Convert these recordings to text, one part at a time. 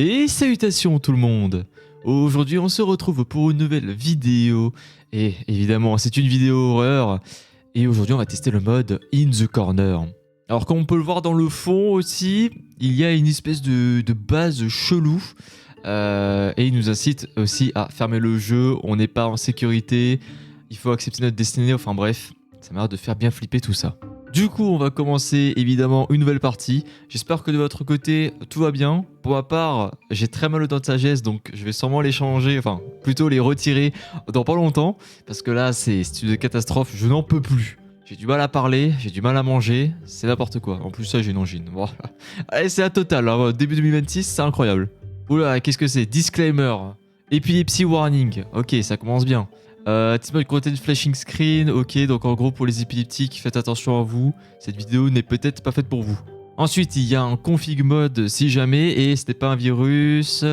Et salutations tout le monde. Aujourd'hui on se retrouve pour une nouvelle vidéo. Et évidemment c'est une vidéo horreur. Et aujourd'hui on va tester le mode In the Corner. Alors comme on peut le voir dans le fond aussi, il y a une espèce de base chelou. Et il nous incite aussi à fermer le jeu, on n'est pas en sécurité, il faut accepter notre destinée, enfin bref, ça m'a l'air de faire bien flipper tout ça. Du coup, on va commencer évidemment une nouvelle partie. J'espère que de votre côté, tout va bien. Pour ma part, j'ai très mal aux dents de sagesse, donc je vais sûrement les changer, enfin plutôt les retirer dans pas longtemps. Parce que là, c'est une catastrophe, je n'en peux plus. J'ai du mal à parler, j'ai du mal à manger, c'est n'importe quoi. En plus, ça, j'ai une angine. Voilà. Allez, c'est la totale, hein. Début 2026, c'est incroyable. Oula, qu'est-ce que c'est? Disclaimer. Epilepsy warning. Ok, ça commence bien. Petit mode content flashing screen, ok, donc en gros pour les épileptiques, faites attention à vous, cette vidéo n'est peut-être pas faite pour vous. Ensuite, il y a un config mode si jamais, et c'était pas un virus,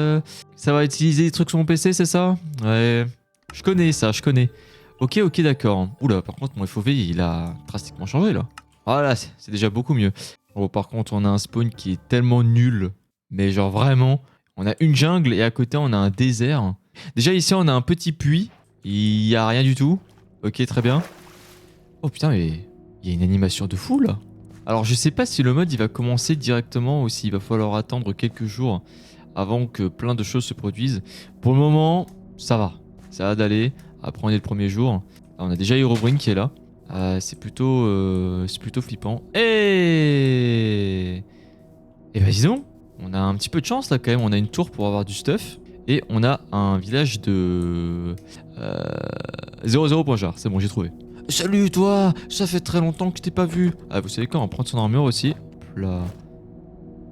ça va utiliser des trucs sur mon PC, c'est ça? Ouais, je connais ça, je connais. Ok, d'accord. Oula, par contre, mon FOV, il a drastiquement changé là. Voilà, c'est déjà beaucoup mieux. Bon, par contre, on a un spawn qui est tellement nul, mais genre vraiment, on a une jungle et à côté, on a un désert. Déjà ici, on a un petit puits. Il y a rien du tout. Ok, très bien. Oh putain, mais il y a une animation de fou là. Alors je sais pas si le mode il va commencer directement ou s'il va falloir attendre quelques jours avant que plein de choses se produisent. Pour le moment, ça va. Ça va d'aller. Après on est le premier jour. Là, on a déjà Herobrine qui est là. C'est plutôt flippant. Et bah dis donc, on a un petit peu de chance là quand même. On a une tour pour avoir du stuff. Et on a un village de 00.jar, c'est bon, j'ai trouvé. Salut toi, ça fait très longtemps que je t'ai pas vu. Ah, vous savez quoi, on va prendre son armure aussi. Hop là.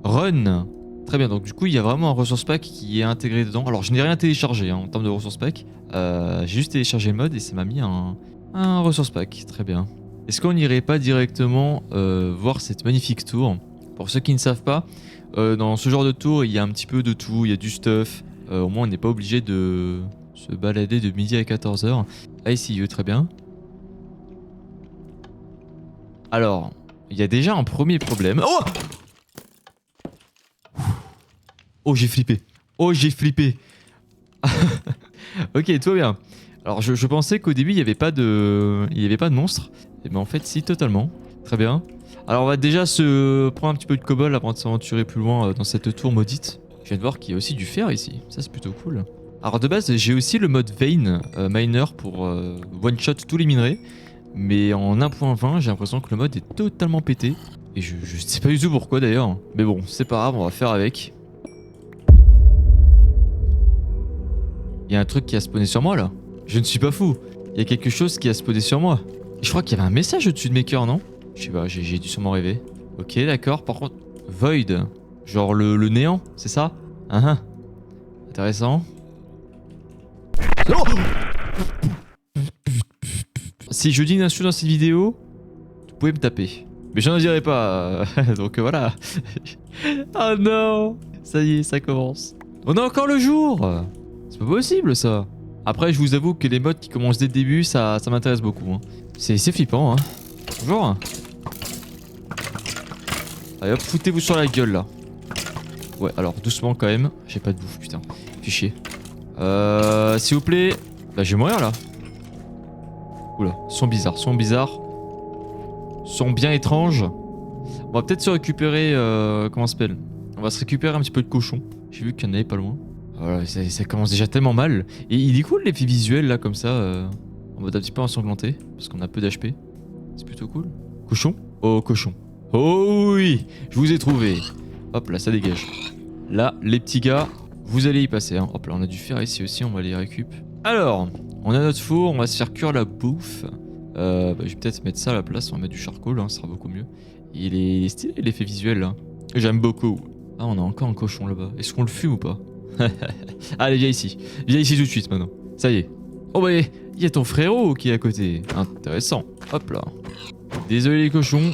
Run. Très bien, donc du coup il y a vraiment un resource pack qui est intégré dedans. Alors je n'ai rien téléchargé hein, en termes de resource pack. J'ai juste téléchargé le mode et ça m'a mis un resource pack. Très bien. Est-ce qu'on n'irait pas directement voir cette magnifique tour? Pour ceux qui ne savent pas, dans ce genre de tour il y a un petit peu de tout, il y a du stuff. Au moins on n'est pas obligé de se balader de midi à 14h. ICU, très bien. Alors, il y a déjà un premier problème. Oh! Oh, j'ai flippé. Oh, j'ai flippé. Ok, tout va bien. Alors, je pensais qu'au début, il n'y avait pas de monstre. Mais en fait, si, totalement. Très bien. Alors, on va déjà se prendre un petit peu de cobble avant de s'aventurer plus loin dans cette tour maudite. Je viens de voir qu'il y a aussi du fer ici. Ça, c'est plutôt cool. Alors, de base, j'ai aussi le mode Vein Miner pour one-shot tous les minerais. Mais en 1.20, j'ai l'impression que le mode est totalement pété. Et je sais pas du tout pourquoi d'ailleurs. Mais bon, c'est pas grave, on va faire avec. Il y a un truc qui a spawné sur moi là. Je ne suis pas fou. Il y a quelque chose qui a spawné sur moi. Et je crois qu'il y avait un message au-dessus de mes cœurs, non? Je sais pas, j'ai dû sûrement rêver. Ok, d'accord. Par contre, Void. Genre le néant, c'est ça? Intéressant. Oh, si je dis une insulte dans cette vidéo, vous pouvez me taper. Mais j'en dirai pas, donc voilà. Oh non. Ça y est, ça commence. On a encore le jour. C'est pas possible ça. Après, je vous avoue que les modes qui commencent dès le début, ça m'intéresse beaucoup. Hein. C'est flippant. Hein. Bonjour. Allez hop, foutez-vous sur la gueule là. Ouais, alors doucement quand même. J'ai pas de bouffe, putain. Fais chier. S'il vous plaît. Bah, je vais mourir là. Oula, son bizarre. Son bien étrange. On va peut-être se récupérer. Comment ça s'appelle? On va se récupérer un petit peu de cochon. J'ai vu qu'il y en avait pas loin. Voilà, ça commence déjà tellement mal. Et il est cool l'effet visuel là, comme ça. En mode un petit peu ensanglanté. Parce qu'on a peu d'HP. C'est plutôt cool. Cochon? Oh, cochon. Oh oui! Je vous ai trouvé. Hop là, ça dégage. Là, les petits gars, vous allez y passer. Hein. Hop là, on a du fer ici aussi, on va les récup. Alors, on a notre four, on va se faire cuire la bouffe. Je vais peut-être mettre ça à la place, on va mettre du charcoal, hein, ça sera beaucoup mieux. Il est stylé l'effet visuel là. J'aime beaucoup. Ah, on a encore un cochon là-bas. Est-ce qu'on le fume ou pas? Allez, viens ici. Viens ici tout de suite maintenant. Ça y est. Oh bah, il y a ton frérot qui est à côté. Intéressant. Hop là. Désolé les cochons.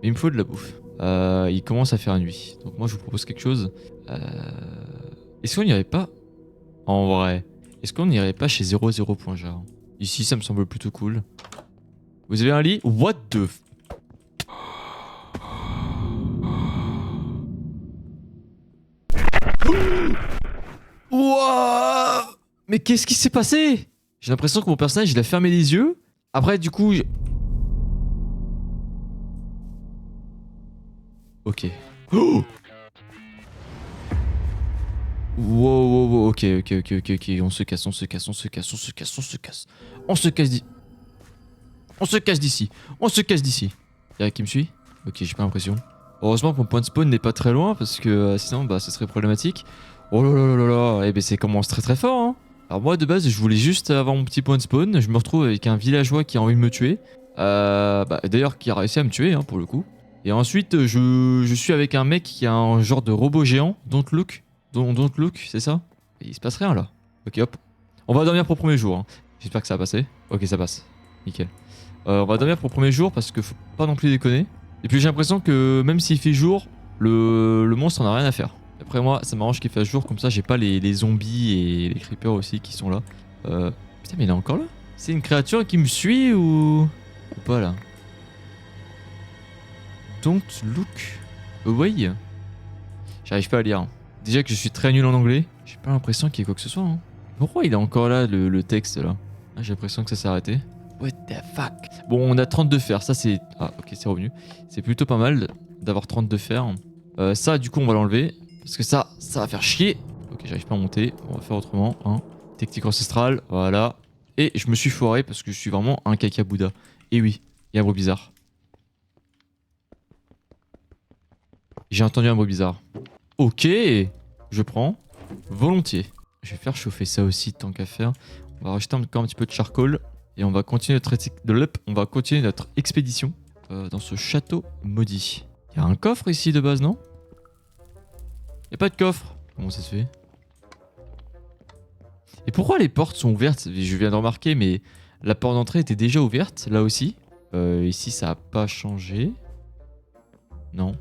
Mais il me faut de la bouffe. Il commence à faire nuit. Donc moi je vous propose quelque chose. Est-ce qu'on n'irait pas... En vrai. Est-ce qu'on n'irait pas chez 00.jar? Ici ça me semble plutôt cool. Vous avez un lit? What the... Mais qu'est-ce qui s'est passé? J'ai l'impression que mon personnage, il a fermé les yeux. Après, du coup... Ok. Oh, wow, ok, on se casse. On se casse d'ici. Y'a qui me suit? Ok, j'ai pas l'impression. Heureusement que mon point de spawn n'est pas très loin, parce que sinon, bah, ça serait problématique. Oh là là, eh ben c'est commence très fort, hein. Alors moi, de base, je voulais juste avoir mon petit point de spawn. Je me retrouve avec un villageois qui a envie de me tuer. D'ailleurs, qui a réussi à me tuer, hein, pour le coup. Et ensuite, je suis avec un mec qui a un genre de robot géant. Don't look, c'est ça? Et il se passe rien, là. Ok, hop. On va dormir pour le premier jour, hein. J'espère que ça va passer. Ok, ça passe. Nickel. On va dormir pour le premier jour parce que faut pas non plus déconner. Et puis j'ai l'impression que même s'il fait jour, le monstre en a rien à faire. Après moi, ça m'arrange qu'il fasse jour, comme ça j'ai pas les zombies et les creepers aussi qui sont là. Putain, mais il est encore là? C'est une créature qui me suit ou pas là? Don't look away. J'arrive pas à lire. Déjà que je suis très nul en anglais, j'ai pas l'impression qu'il y ait quoi que ce soit. Hein. Pourquoi il est encore là le texte là? J'ai l'impression que ça s'est arrêté. What the fuck? Bon, on a 32 fer, ça c'est... Ah, ok, c'est revenu. C'est plutôt pas mal d'avoir 32 fer. Ça, du coup, on va l'enlever. Parce que ça va faire chier. Ok, j'arrive pas à monter. On va faire autrement. Hein. Technique ancestrale, voilà. Et je me suis foiré parce que je suis vraiment un caca Bouddha. Et oui, il y a un bruit bizarre. J'ai entendu un bruit bizarre. Ok, je prends. Volontiers. Je vais faire chauffer ça aussi, tant qu'à faire. On va rajouter encore un petit peu de charcoal. Et on va continuer notre expédition dans ce château maudit. Il y a un coffre ici de base, non? Il n'y a pas de coffre. Comment ça se fait? Et pourquoi les portes sont ouvertes? Je viens de remarquer, mais la porte d'entrée était déjà ouverte, là aussi. Ici, ça n'a pas changé. Non.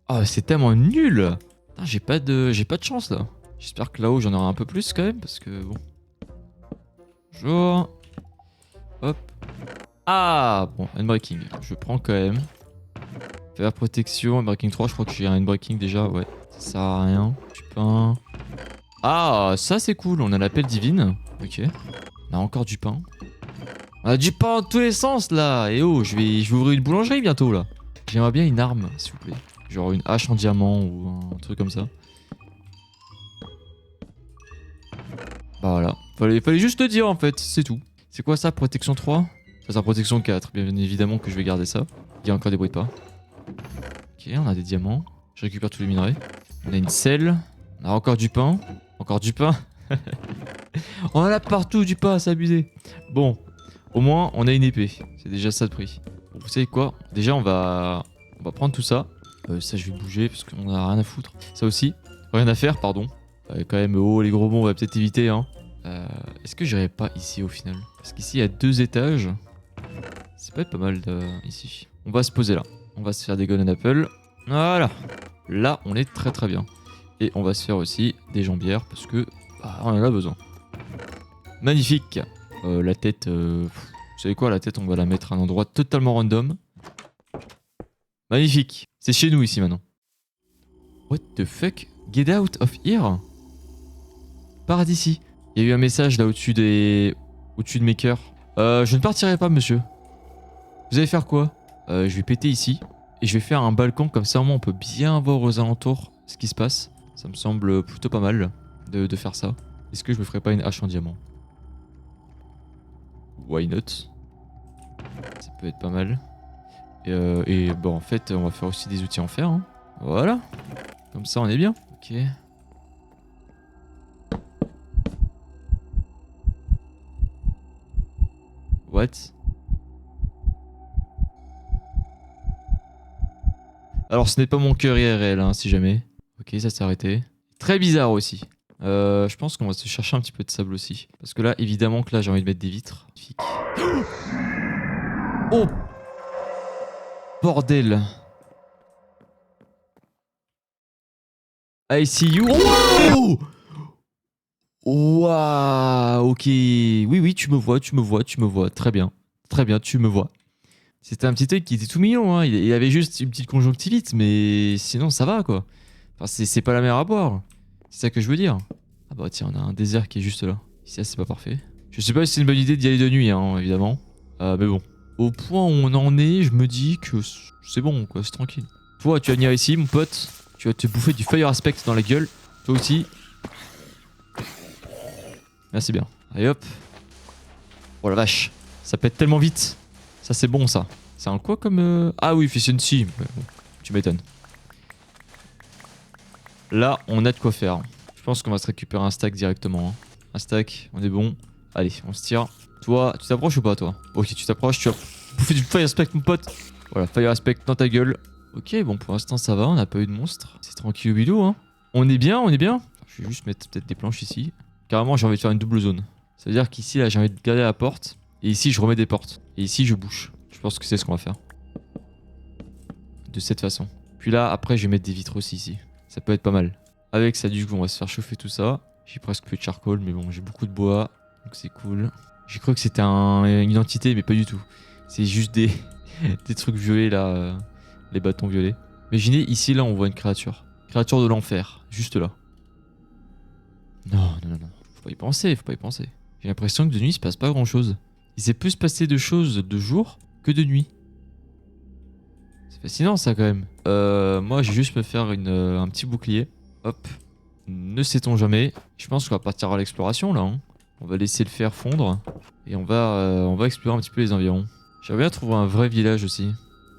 Ah, c'est tellement nul! J'ai pas de chance, là. J'espère que là-haut, j'en aurai un peu plus, quand même, parce que, bon... Bonjour. Hop. Ah, bon, Unbreaking. Je prends quand même. Faire protection, Unbreaking 3, je crois que j'ai un Unbreaking déjà, ouais. Ça sert à rien. Du pain. Ah, ça c'est cool, on a la pelle divine. Ok. On a encore du pain. On a du pain dans tous les sens là. Et oh, je vais ouvrir une boulangerie bientôt là. J'aimerais bien une arme, s'il vous plaît. Genre une hache en diamant ou un truc comme ça. Bah voilà. Fallait juste le dire en fait, c'est tout. C'est quoi ça, protection 3? Ça c'est protection 4, bien évidemment que je vais garder ça. Il y a encore des bruits de pas. Ok, on a des diamants. Je récupère tous les minerais. On a une selle. On a encore du pain. Encore du pain. On en a partout du pain, c'est abusé. Bon, au moins on a une épée. C'est déjà ça de prix. Bon, vous savez quoi? Déjà on va prendre tout ça. Ça je vais bouger parce qu'on a rien à foutre. Ça aussi. Rien à faire, pardon. Quand même, oh les gros mots, on va peut-être éviter. Hein. Est-ce que j'irai pas ici au final? Parce qu'ici il y a 2 étages. Ça peut être pas mal ici. On va se poser là. On va se faire des golden apples. Voilà. Là, on est très bien. Et on va se faire aussi des jambières parce que bah, on en a besoin. Magnifique. La tête, vous savez quoi, la tête, on va la mettre à un endroit totalement random. Magnifique. C'est chez nous ici maintenant. What the fuck? Get out of here. Pars d'ici. Il y a eu un message là au-dessus de mes cœurs. Je ne partirai pas, monsieur. Vous allez faire quoi? Je vais péter ici. Et je vais faire un balcon, comme ça au moins on peut bien voir aux alentours ce qui se passe. Ça me semble plutôt pas mal de faire ça. Est-ce que je me ferais pas une hache en diamant? Why not? Ça peut être pas mal. Et bon, en fait, on va faire aussi des outils en fer. Hein. Voilà. Comme ça, on est bien. Ok. What? Alors, ce n'est pas mon cœur IRL, hein, si jamais. Ok, ça s'est arrêté. Très bizarre aussi. Je pense qu'on va se chercher un petit peu de sable aussi. Parce que là, évidemment que là, j'ai envie de mettre des vitres. Oh! Bordel! I see you. Wow! Waouh! Ok. Oui, tu me vois. Très bien. Très bien, tu me vois. C'était un petit œil qui était tout mignon, hein. Il avait juste une petite conjonctivite, mais sinon ça va quoi. Enfin, c'est pas la mer à boire. C'est ça que je veux dire. Ah bah tiens, on a un désert qui est juste là. Ça, c'est pas parfait. Je sais pas si c'est une bonne idée d'y aller de nuit, hein, évidemment. Mais bon. Au point où on en est, je me dis que c'est bon, quoi, c'est tranquille. Toi, tu vas venir ici, mon pote. Tu vas te bouffer du fire aspect dans la gueule. Toi aussi. Là, c'est bien. Allez hop. Oh la vache. Ça pète tellement vite. Ça, c'est bon, ça. C'est un quoi comme... Ah oui, efficiency. Bon, tu m'étonnes. Là, on a de quoi faire. Je pense qu'on va se récupérer un stack directement. Hein. Un stack, on est bon. Allez, on se tire. Toi, tu t'approches ou pas, toi? Ok, tu t'approches, tu vas bouffer du fire aspect, mon pote. Voilà, fire aspect dans ta gueule. Ok, bon, pour l'instant, ça va, on n'a pas eu de monstre. C'est tranquille au bilou, hein. On est bien, on est bien. Je vais juste mettre peut-être des planches ici. Carrément, j'ai envie de faire une double zone. Ça veut dire qu'ici, là, j'ai envie de garder la porte. Et ici, je remets des portes. Et ici, je bouche. Je pense que c'est ce qu'on va faire. De cette façon. Puis là, après, je vais mettre des vitres aussi ici. Ça peut être pas mal. Avec ça, du coup, on va se faire chauffer tout ça. J'ai presque plus de charcoal, mais bon, j'ai beaucoup de bois. Donc c'est cool. J'ai cru que c'était une identité, mais pas du tout. C'est juste des, des trucs violets là. Les bâtons violets. Imaginez, ici, là, on voit une créature. Créature de l'enfer. Juste là. Non, non, non, non. Faut pas y penser, faut pas y penser. J'ai l'impression que de nuit, il se passe pas grand chose. Il s'est plus passé de choses de jour que de nuit. C'est fascinant ça quand même. Moi, je vais juste me faire un petit bouclier. Hop. Ne sait-on jamais. Je pense qu'on va partir à l'exploration là. Hein. On va laisser le fer fondre. Et on va explorer un petit peu les environs. J'aimerais bien trouver un vrai village aussi.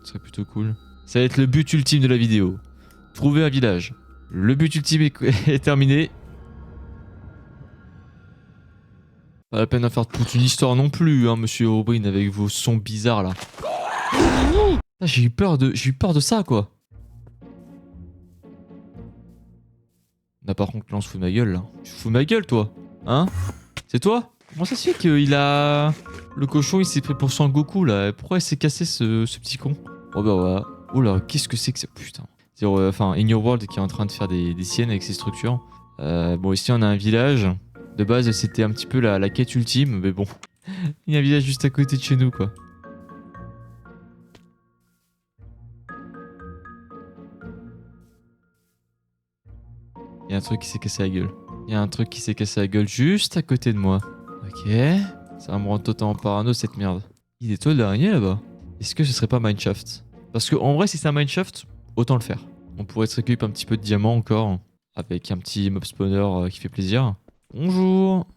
Ce serait plutôt cool. Ça va être le but ultime de la vidéo. Trouver un village. Le but ultime est terminé. Pas la peine d'en faire toute une histoire non plus, hein, monsieur Aubrin, avec vos sons bizarres là. J'ai eu peur de ça, quoi. Là, par contre, là, on se fout de ma gueule, là. Tu fous de ma gueule, toi? Hein? C'est toi? Comment ça se fait qu'il a... Le cochon, il s'est pris pour Son Goku, là. Pourquoi il s'est cassé, ce petit con? Oh, bah, voilà. Oh là, qu'est-ce que c'est que ça? Putain. Enfin, In Your World qui est en train de faire des siennes avec ses structures. Bon, ici, on a un village. De base, c'était un petit peu la quête ultime, mais bon. Il y a un village juste à côté de chez nous, quoi. Il y a un truc qui s'est cassé la gueule. Il y a un truc qui s'est cassé la gueule juste à côté de moi. Ok. Ça va me rendre totalement parano, cette merde. Il y a des toiles d'araignée, là-bas. Est-ce que ce serait pas Mineshaft? Parce que en vrai, si c'est un Mineshaft, autant le faire. On pourrait se récupérer un petit peu de diamants encore. Avec un petit mob spawner qui fait plaisir. Bonjour.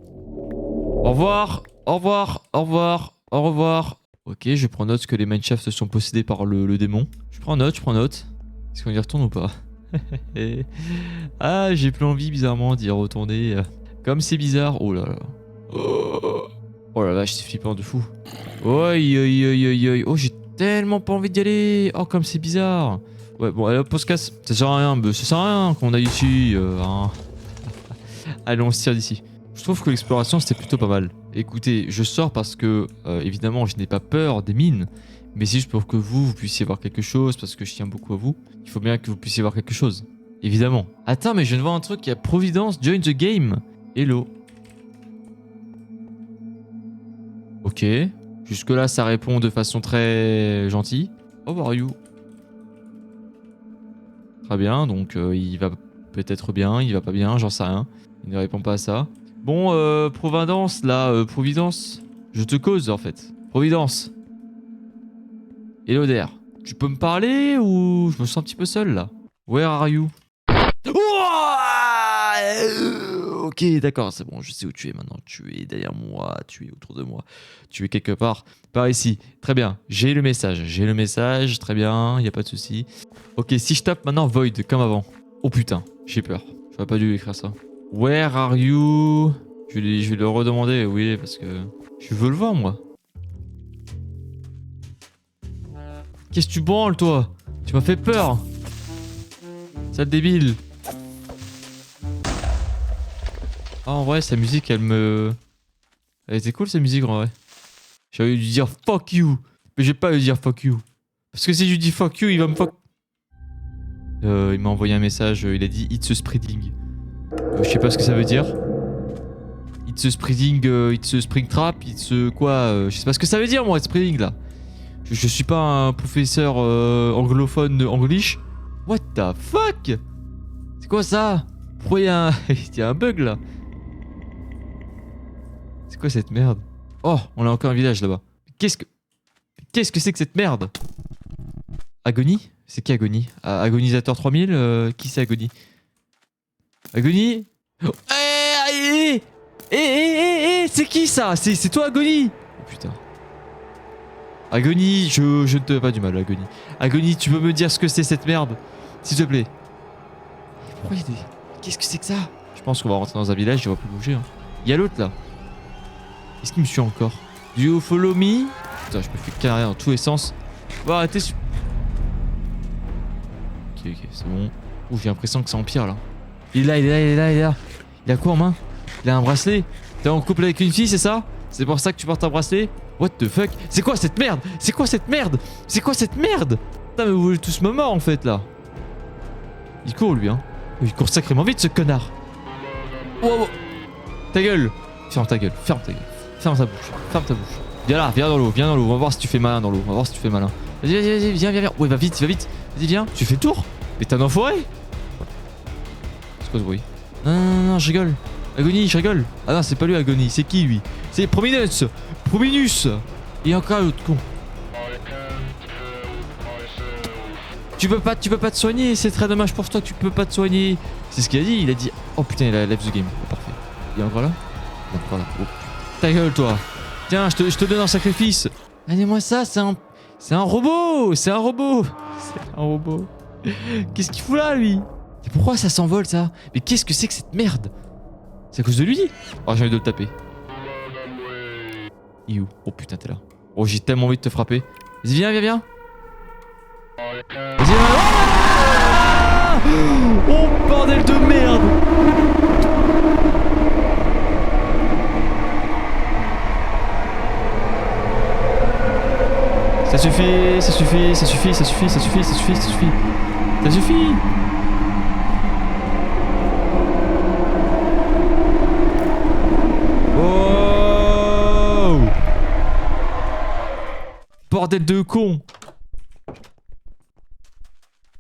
Au revoir, au revoir, au revoir, au revoir. Ok, je prends note que les mineshafts sont possédés par le démon. Je prends note, je prends note. Est-ce qu'on y retourne ou pas? Ah, j'ai plus envie bizarrement d'y retourner. Comme c'est bizarre. Oh là là. Oh la vache, c'est flippant de fou. Oi, oi, oi, oi, oi. Oh, j'ai tellement pas envie d'y aller. Oh, comme c'est bizarre. Ouais, bon, allez hop, on se casse. Ça sert à rien, ça sert à rien qu'on aille ici. Hein. Allez, on se tire d'ici. Je trouve que l'exploration c'était plutôt pas mal. Écoutez, je sors parce que, évidemment, je n'ai pas peur des mines. Mais c'est juste pour que vous puissiez voir quelque chose, parce que je tiens beaucoup à vous. Il faut bien que vous puissiez voir quelque chose. Évidemment. Attends, mais je viens de voir un truc, il y a Providence, join the game. Hello. Ok. Jusque là, ça répond de façon très gentille. How are you? Très bien, donc il va peut-être bien, il va pas bien, j'en sais rien. Il ne répond pas à ça. Bon, Providence, là, Providence. Je te cause, en fait. Providence. Hello there. Tu peux me parler ou je me sens un petit peu seul, là? Where are you? Ok, d'accord, c'est bon, je sais où tu es maintenant. Tu es derrière moi, tu es autour de moi. Tu es quelque part par ici. Très bien, j'ai le message, très bien, y a pas de souci. Ok, si je tape maintenant Void, comme avant. Oh putain, j'ai peur. J'aurais pas dû écrire ça. Where are you? Je vais le redemander, oui, parce que je veux le voir, moi. Qu'est-ce que tu branles, toi? Tu m'as fait peur. Sale débile. Ah, en vrai, sa musique, elle était cool, sa musique, en vrai. J'ai envie de lui dire fuck you. Mais j'ai pas à lui dire fuck you. Parce que si je lui dis fuck you, il va me fuck... il m'a envoyé un message, il a dit it's a spreading. Je sais pas ce que ça veut dire. It's a spreading, it's a spring trap, it's a quoi, je sais pas ce que ça veut dire, moi, spreading, là. Je suis pas un professeur anglophone anglish. What the fuck? C'est quoi ça? Pourquoi il y a un bug là? C'est quoi cette merde? Oh, on a encore un village là-bas. Qu'est-ce que c'est que cette merde? Agonie? C'est qui Agonie? Agonisateur 3000 qui c'est Agonie? Agonie? Oh, c'est qui ça? C'est toi Agonie? Oh putain. Agonie, je ne te veux pas du mal, Agonie. Agonie, tu peux me dire ce que c'est cette merde? S'il te plaît. Pourquoi il y a des... Qu'est-ce que c'est que ça? Je pense qu'on va rentrer dans un village, je vais plus bouger. Hein. Il y a l'autre là. Est-ce qu'il me suit encore? Do you follow me? Putain, je me fais carrer dans tous les sens. Bon, arrêtez. Ok, c'est bon. Ouh, j'ai l'impression que ça empire là. Il est là. Il a quoi en main? Il a un bracelet. T'es en couple avec une fille, c'est ça? C'est pour ça que tu portes un bracelet? What the fuck? C'est quoi cette merde? Putain, mais vous voulez tous me mort en fait là. Il court lui, hein. Oh, il court sacrément vite ce connard. Wow. Ta gueule. Ferme ta bouche. Viens là, viens dans l'eau. On va voir si tu fais malin dans l'eau. Vas-y, viens. Ouais, va vite. Vas-y, viens. Tu fais le tour? Mais t'es un enfoiré? C'est quoi ce bruit? Non, je rigole. Agonie, je rigole. Ah non, c'est pas lui Agonie, c'est qui lui? C'est Prominus. Et encore l'autre con. Tu peux pas te soigner, c'est très dommage pour toi que tu peux pas te soigner. C'est ce qu'il a dit, oh putain, il a left the game. Oh, parfait. Il est encore là? Non, encore là. Oh, ta gueule toi. Tiens, je te donne un sacrifice. Donnez-moi ça, c'est un robot. Qu'est-ce qu'il fout là lui? Et pourquoi ça s'envole ça? Mais qu'est-ce que c'est que cette merde? C'est à cause de lui? Oh, j'ai envie de le taper. Il est où? Oh putain, t'es là. Oh, j'ai tellement envie de te frapper. Vas-y, viens. Vas-y, viens. Ah, oh, bordel de merde! Ça suffit! Oh! Bordel de con!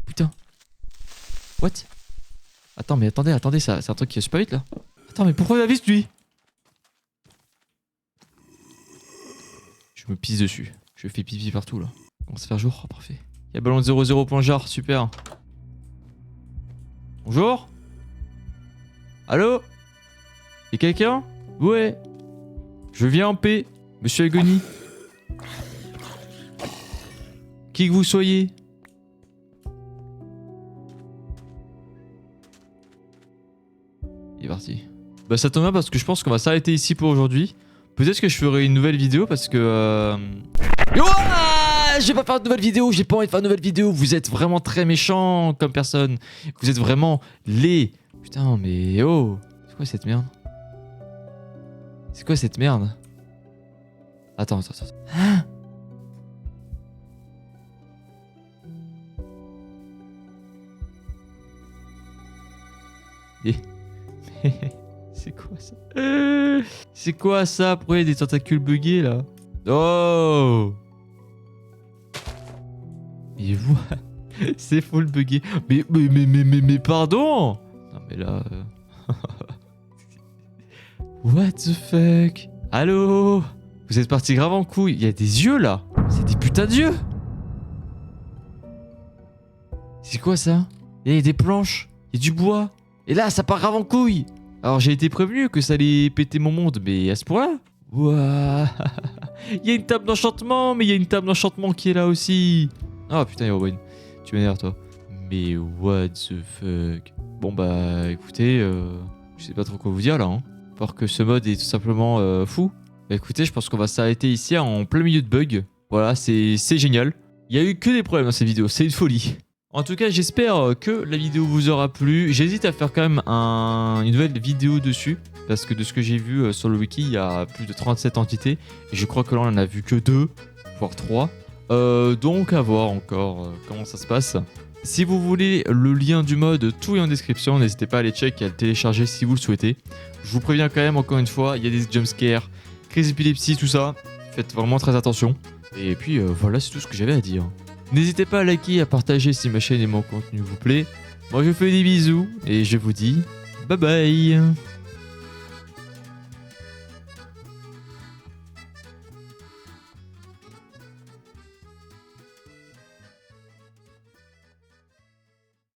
Putain. What? Attends, mais attendez, ça, c'est un truc qui est super vite là. Attends, mais pourquoi il a vite lui? Je me pisse dessus. Je fais pipi partout là. On va se faire jour, oh, parfait. Il y a ballon de 00.jar, super. Bonjour? Allô? Y'a quelqu'un? Ouais. Je viens en paix, monsieur Agonie. Qui que vous soyez. Il est parti. Bah ça tombe bien parce que je pense qu'on va s'arrêter ici pour aujourd'hui. Peut-être que je ferai une nouvelle vidéo parce que... Je vais pas faire de nouvelle vidéo, j'ai pas envie de faire de nouvelle vidéo. Vous êtes vraiment très méchant comme personne. Vous êtes vraiment laid. Putain mais oh. C'est quoi cette merde? Attends. Hein? C'est quoi ça? C'est quoi ça? Pourquoi il y a des tentacules buggés là? Oh! Et vous, c'est full buggé. Mais pardon! Non mais là... What the fuck? Allô? Vous êtes parti grave en couille. Il y a des yeux là. C'est des putains d'yeux. C'est quoi ça? Il y a des planches. Il y a du bois. Et là, ça part grave en couille. Alors j'ai été prévenu que ça allait péter mon monde, mais à ce point-là? Ouah. Il y a une table d'enchantement, mais il y a une table d'enchantement qui est là aussi. Oh putain, Herobrine. Tu m'énerves toi. Mais what the fuck? Bon bah écoutez, je sais pas trop quoi vous dire là. Hein. Voir que ce mode est tout simplement fou. Bah écoutez, je pense qu'on va s'arrêter ici en plein milieu de bugs. Voilà, c'est génial. Il y a eu que des problèmes dans cette vidéo, c'est une folie. En tout cas, j'espère que la vidéo vous aura plu. J'hésite à faire quand même une nouvelle vidéo dessus. Parce que de ce que j'ai vu sur le wiki, il y a plus de 37 entités. Et je crois que là, on en a vu que 2, voire 3. Donc à voir encore comment ça se passe. Si vous voulez le lien du mode, tout est en description. N'hésitez pas à aller check et à le télécharger si vous le souhaitez. Je vous préviens quand même, encore une fois, il y a des jumpscares, crise d'épilepsie, tout ça. Faites vraiment très attention. Et puis voilà, c'est tout ce que j'avais à dire. N'hésitez pas à liker et à partager si ma chaîne et mon contenu vous plaît. Moi je vous fais des bisous et je vous dis bye bye.